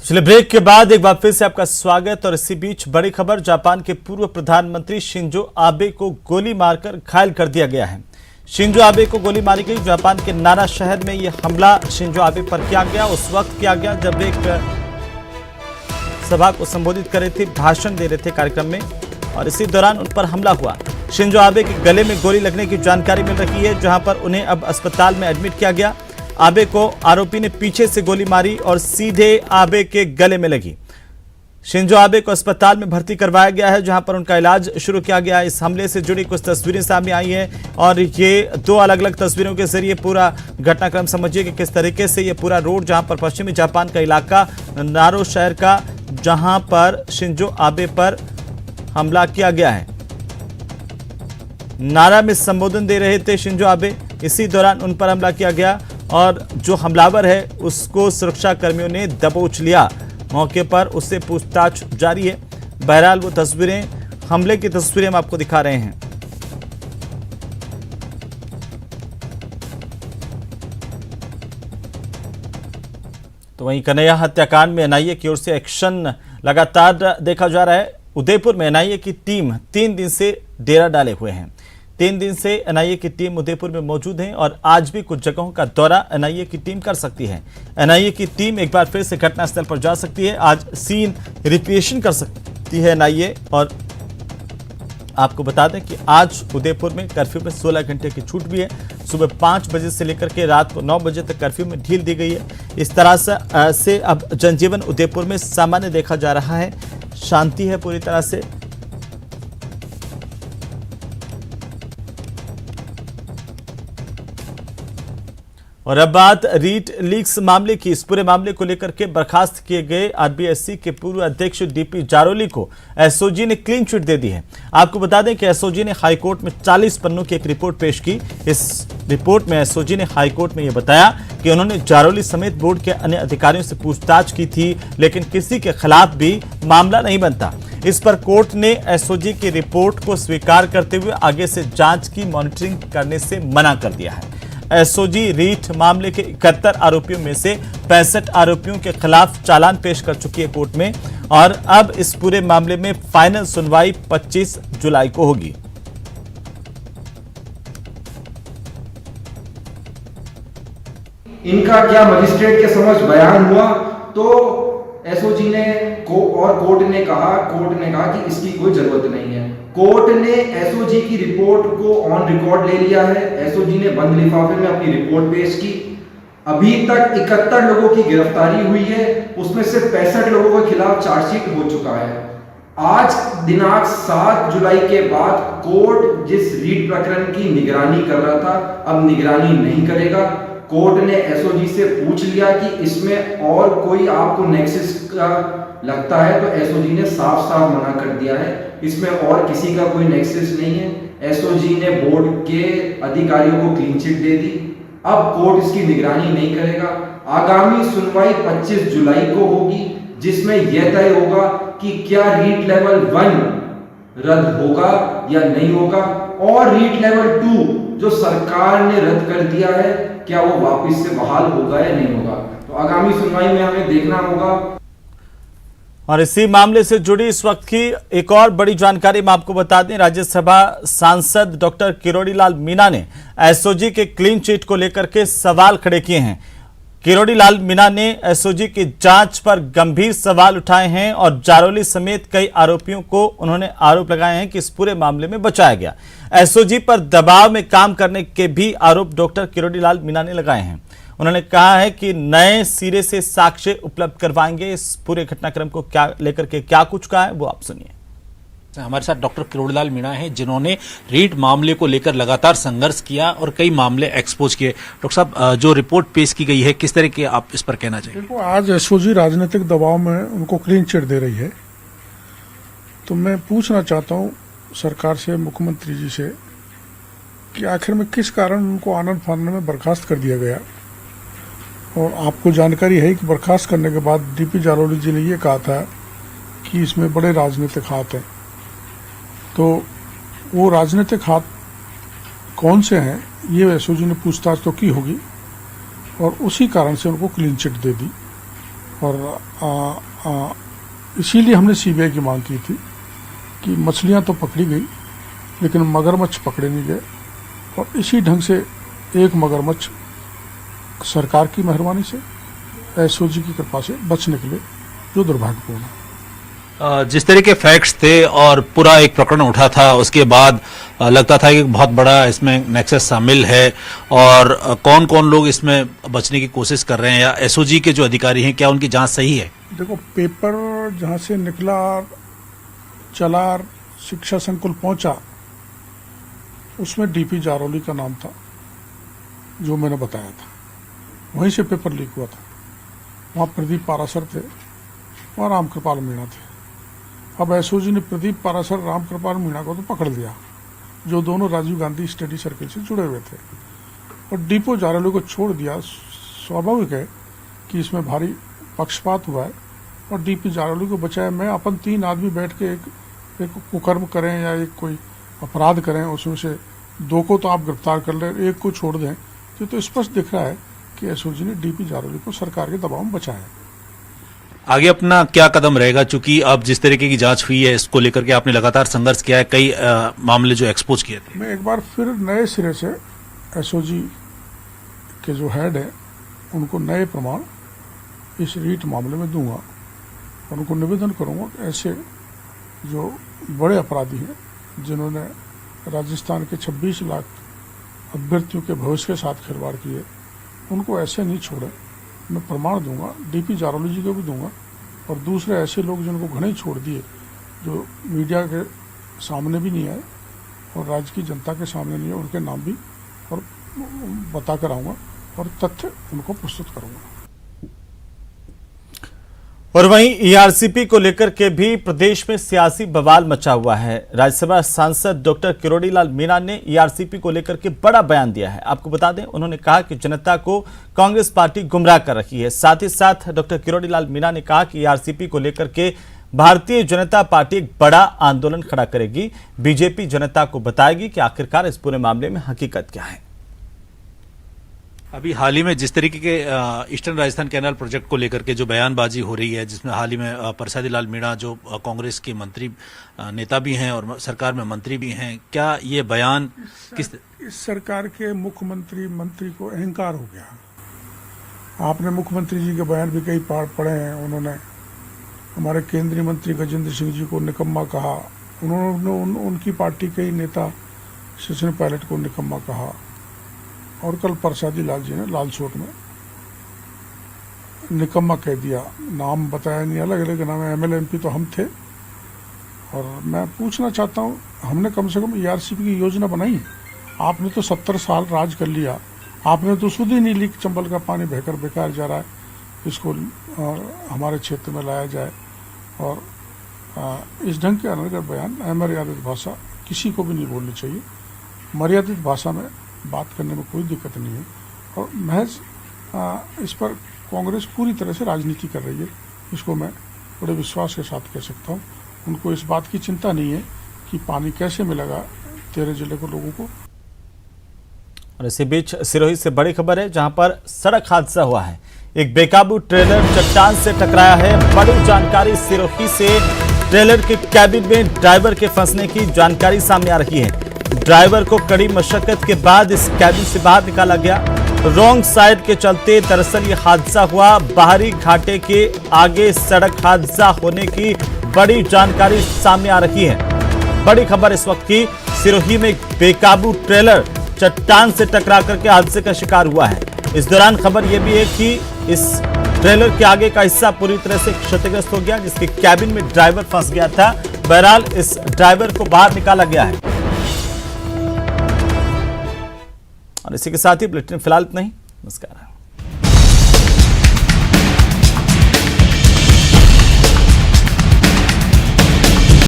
चलिए ब्रेक के बाद एक बार फिर से आपका स्वागत। और इसी बीच बड़ी खबर, जापान के पूर्व प्रधानमंत्री शिंजो आबे को गोली मारकर घायल कर दिया गया है। शिंजो आबे को गोली मारी गई। जापान के नारा शहर में यह हमला शिंजो आबे पर किया गया, उस वक्त किया गया जब एक सभा को संबोधित कर रहे थे, भाषण दे रहे थे कार्यक्रम में, और इसी दौरान उन पर हमला हुआ। शिंजो आबे के गले में गोली लगने की जानकारी मिल रही है, जहां पर उन्हें अब अस्पताल में एडमिट किया गया। आबे को आरोपी ने पीछे से गोली मारी और सीधे आबे के गले में लगी। शिंजो आबे को अस्पताल में भर्ती करवाया गया है, जहां पर उनका इलाज शुरू किया गया है। इस हमले से जुड़ी कुछ तस्वीरें सामने आई हैं और ये दो अलग अलग तस्वीरों के जरिए पूरा घटनाक्रम समझिए कि किस तरीके से ये पूरा रोड, जहां पर पश्चिमी जापान का इलाका नारो शहर का, जहां पर शिंजो आबे पर हमला किया गया है। नारा में संबोधन दे रहे थे शिंजो आबे, इसी दौरान उन पर हमला किया गया और जो हमलावर है उसको सुरक्षा कर्मियों ने दबोच लिया। मौके पर उससे पूछताछ जारी है। बहरहाल वो तस्वीरें, हमले की तस्वीरें हम आपको दिखा रहे हैं। तो वहीं कन्हैया हत्याकांड में एनआईए की ओर से एक्शन लगातार देखा जा रहा है। उदयपुर में एनआईए की टीम 3 दिन से डेरा डाले हुए हैं। 3 दिन से एनआईए की टीम उदयपुर में मौजूद है और आज भी कुछ जगहों का दौरा एनआईए की टीम कर सकती है। एनआईए की टीम एक बार फिर से घटनास्थल पर जा सकती है। आज सीन रिक्रिएशन कर सकती है एनआईए। और आपको बता दें कि आज उदयपुर में कर्फ्यू में 16 घंटे की छूट भी है। सुबह 5 बजे से लेकर के रात को 9 बजे तक कर्फ्यू में ढील दी गई है। इस तरह से अब जनजीवन उदयपुर में सामान्य देखा जा रहा है, शांति है पूरी तरह से। और अब बात रीट लीक्स मामले की। इस पूरे मामले को लेकर के बर्खास्त किए गए आरबीएससी के पूर्व अध्यक्ष डीपी जारोली को एसओजी ने क्लीन चिट दे दी है। आपको बता दें कि एसओजी ने हाईकोर्ट में 40 पन्नों की एक रिपोर्ट पेश की। इस रिपोर्ट में एसओजी ने हाईकोर्ट में यह बताया कि उन्होंने जारोली समेत बोर्ड के अन्य अधिकारियों से पूछताछ की थी, लेकिन किसी के खिलाफ भी मामला नहीं बनता। इस पर कोर्ट ने एसओजी की रिपोर्ट को स्वीकार करते हुए आगे से जांच की मॉनिटरिंग करने से मना कर दिया है। एसओजी रीट मामले के 71 आरोपियों में से 65 आरोपियों के खिलाफ चालान पेश कर चुकी है कोर्ट में, और अब इस पूरे मामले में फाइनल सुनवाई 25 जुलाई को होगी। इनका क्या मजिस्ट्रेट के समक्ष बयान हुआ तो एसओजी ने कोर्ट ने कहा कि इसकी कोई जरूरत नहीं है। कोर्ट ने एसओजी की रिपोर्ट को ऑन रिकॉर्ड ले लिया है। एसओजी ने बंद लिफाफे में अपनी रिपोर्ट पेश की। अभी तक 71 लोगों की गिरफ्तारी हुई है, उसमें से 65 लोगों के खिलाफ चार्जशीट हो चुका है। आज दिनांक 7 जुलाई के बाद कोर्ट जिस रीट प्रकरण की निगरानी कर रहा था, अब निगरानी नहीं करेगा। कोर्ट ने एसओजी से पूछ लिया कि इसमें और कोई आपको नेक्सस का लगता है, तो एसओजी ने साफ साफ मना कर दिया है, इसमें और किसी का कोई नेक्सस नहीं है। एसओजी ने बोर्ड के अधिकारियों को क्लीन चिट दे दी। अब कोर्ट इसकी निगरानी नहीं करेगा। आगामी सुनवाई 25 जुलाई को होगी, जिसमें यह तय होगा कि क्या रीट लेवल 1 रद्द होगा या नहीं होगा, और रीट लेवल 2 जो सरकार ने रद्द कर दिया है, क्या वो वापस से बहाल होगा या नहीं होगा। तो आगामी सुनवाई में हमें देखना होगा। और इसी मामले से जुड़ी इस वक्त की एक और बड़ी जानकारी मैं आपको बता दें। राज्यसभा सांसद डॉक्टर किरोड़ी लाल मीणा ने एसओजी के क्लीन चिट को लेकर के सवाल खड़े किए हैं। किरोड़ी लाल मीणा ने एसओजी की जांच पर गंभीर सवाल उठाए हैं और जारोली समेत कई आरोपियों को उन्होंने आरोप लगाए हैं कि इस पूरे मामले में बचाया गया। एसओजी पर दबाव में काम करने के भी आरोप डॉक्टर किरोड़ी लाल मीणा ने लगाए हैं। उन्होंने कहा है कि नए सिरे से साक्ष्य उपलब्ध करवाएंगे। इस पूरे घटनाक्रम को क्या लेकर के क्या कुछ कहा है वो आप सुनिए। हमारे साथ डॉक्टर किरोड़ीलाल मीणा हैं, जिन्होंने रीट मामले को लेकर लगातार संघर्ष किया और कई मामले एक्सपोज किए। डॉक्टर साहब, जो रिपोर्ट पेश की गई है, किस तरह के आप इस पर कहना चाहिए? देखो, आज एसओजी राजनीतिक दबाव में उनको क्लीन चिट दे रही है, तो मैं पूछना चाहता हूं सरकार से, मुख्यमंत्री जी से, कि आखिर में किस कारण उनको आनंद फानंद में बर्खास्त कर दिया गया। और आपको जानकारी है कि बर्खास्त करने के बाद डीपी जारोली जी ने ये कहा था कि इसमें बड़े राजनीतिक हाथ हैं। तो वो राजनीतिक हाथ कौन से हैं, ये एसओजी ने पूछताछ तो की होगी, और उसी कारण से उनको क्लीन चिट दे दी। और इसीलिए हमने सीबीआई की मांग की थी कि मछलियां तो पकड़ी गई लेकिन मगरमच्छ पकड़े नहीं गए, और इसी ढंग से एक मगरमच्छ सरकार की मेहरबानी से, एसओजी की कृपा से बच निकले, जो दुर्भाग्यपूर्ण है। जिस तरह के फैक्ट्स थे और पूरा एक प्रकरण उठा था, उसके बाद लगता था कि बहुत बड़ा इसमें नेक्सस शामिल है, और कौन कौन लोग इसमें बचने की कोशिश कर रहे हैं, या एसओजी के जो अधिकारी हैं क्या उनकी जांच सही है? देखो, पेपर जहां से निकला, चला, शिक्षा संकुल पहुंचा, उसमें डीपी जारौली का नाम था जो मैंने बताया था, वहीं से पेपर लीक हुआ था। वहां प्रदीप पारासर थे, वहां रामकृपाल मीणा थे। अब एसओजी ने प्रदीप पारासर, रामकृपाल मीणा को तो पकड़ लिया, जो दोनों राजीव गांधी स्टडी सर्किल से जुड़े हुए थे, और डीपो जारौली को छोड़ दिया। स्वाभाविक है कि इसमें भारी पक्षपात हुआ है, और डीपी जारौली को बचाया मैं। अपन 3 आदमी बैठ के एक कुकर्म करें या एक कोई अपराध करें, उसमें से 2 को तो आप गिरफ्तार कर लें, 1 को छोड़ दें, तो स्पष्ट दिख रहा है कि एसओजी ने डीपी जारौली को सरकार के दबाव में बचाया। आगे अपना क्या कदम रहेगा, चूंकि अब जिस तरीके की जांच हुई है इसको लेकर के आपने लगातार संघर्ष किया है, कई मामले जो एक्सपोज किए थे? मैं एक बार फिर नए सिरे से एसओजी के जो हेड है उनको नए प्रमाण इस रीट मामले में दूंगा, और उनको निवेदन करूंगा कि ऐसे जो बड़े अपराधी हैं, जिन्होंने राजस्थान के 26 लाख अभ्यर्थियों के भविष्य के साथ खिलवाड़ किए, उनको ऐसे नहीं छोड़े। मैं प्रमाण दूंगा, डीपी जारौली जी को भी दूंगा, और दूसरे ऐसे लोग जिनको घने छोड़ दिए, जो मीडिया के सामने भी नहीं आए और राज्य की जनता के सामने नहीं है, उनके नाम भी और बता कर आऊँगा, और तथ्य उनको प्रस्तुत करूँगा। और वहीं ईआरसीपी को लेकर के भी प्रदेश में सियासी बवाल मचा हुआ है। राज्यसभा सांसद डॉक्टर किरोड़ीलाल मीणा ने ईआरसीपी को लेकर के बड़ा बयान दिया है। आपको बता दें, उन्होंने कहा कि जनता को कांग्रेस पार्टी गुमराह कर रही है। साथ ही साथ डॉक्टर किरोड़ीलाल मीणा ने कहा कि ईआरसीपी को लेकर के भारतीय जनता पार्टी एक बड़ा आंदोलन खड़ा करेगी। बीजेपी जनता को बताएगी कि आखिरकार इस पूरे मामले में हकीकत क्या है। अभी हाल ही में जिस तरीके के ईस्टर्न राजस्थान कैनाल प्रोजेक्ट को लेकर के जो बयानबाजी हो रही है, जिसमें हाल ही में परसादी लाल मीणा जो कांग्रेस के मंत्री नेता भी हैं और सरकार में मंत्री भी हैं, क्या ये बयान इस सरकार के मुख्यमंत्री मंत्री को अहंकार हो गया? आपने मुख्यमंत्री जी के बयान भी कई पढ़े हैं। उन्होंने हमारे केंद्रीय मंत्री गजेंद्र सिंह जी को निकम्मा कहा, उन्होंने उनकी पार्टी के ही नेता सचिन पायलट को निकम्मा कहा, और कल परसादी लाल जी ने लालसोट में निकम्मा कह दिया। नाम बताया नहीं, अलग अलग नाम है, एमएलए एमपी तो हम थे। और मैं पूछना चाहता हूँ, हमने कम से कम ईआरसीपी की योजना बनाई? आपने तो 70 साल राज कर लिया, आपने तो सुध ही नहीं ली। चंबल का पानी बहकर बेकार जा रहा है, इसको हमारे क्षेत्र में लाया जाए। और इस ढंग के अनर्गल बयान, अमर्यादित भाषा किसी को भी नहीं बोलनी चाहिए। मर्यादित भाषा में बात करने में कोई दिक्कत नहीं है, और महज इस पर कांग्रेस पूरी तरह से राजनीति कर रही है, इसको मैं बड़े विश्वास के साथ कह सकता हूँ। उनको इस बात की चिंता नहीं है कि पानी कैसे मिलेगा 13 जिले को लोगों को। और इसी बीच सिरोही से बड़ी खबर है, जहां पर सड़क हादसा हुआ है। एक बेकाबू ट्रेलर चट्टान से टकराया है। बड़ी जानकारी सिरोही से, ट्रेलर के कैबिन में ड्राइवर के फंसने की जानकारी सामने आ रही है। ड्राइवर को कड़ी मशक्कत के बाद इस कैबिन से बाहर निकाला गया। रॉन्ग साइड के चलते दरअसल ये हादसा हुआ। बाहरी घाटे के आगे सड़क हादसा होने की बड़ी जानकारी सामने आ रही है। बड़ी खबर इस वक्त की, सिरोही में एक बेकाबू ट्रेलर चट्टान से टकरा करके हादसे का शिकार हुआ है। इस दौरान खबर यह भी है कि इस ट्रेलर के आगे का हिस्सा पूरी तरह से क्षतिग्रस्त हो गया, जिसके कैबिन में ड्राइवर फंस गया था। बहरहाल इस ड्राइवर को बाहर निकाला गया है। और इसी के साथ ही बुलेटिन फिलहाल इतना ही। नमस्कार।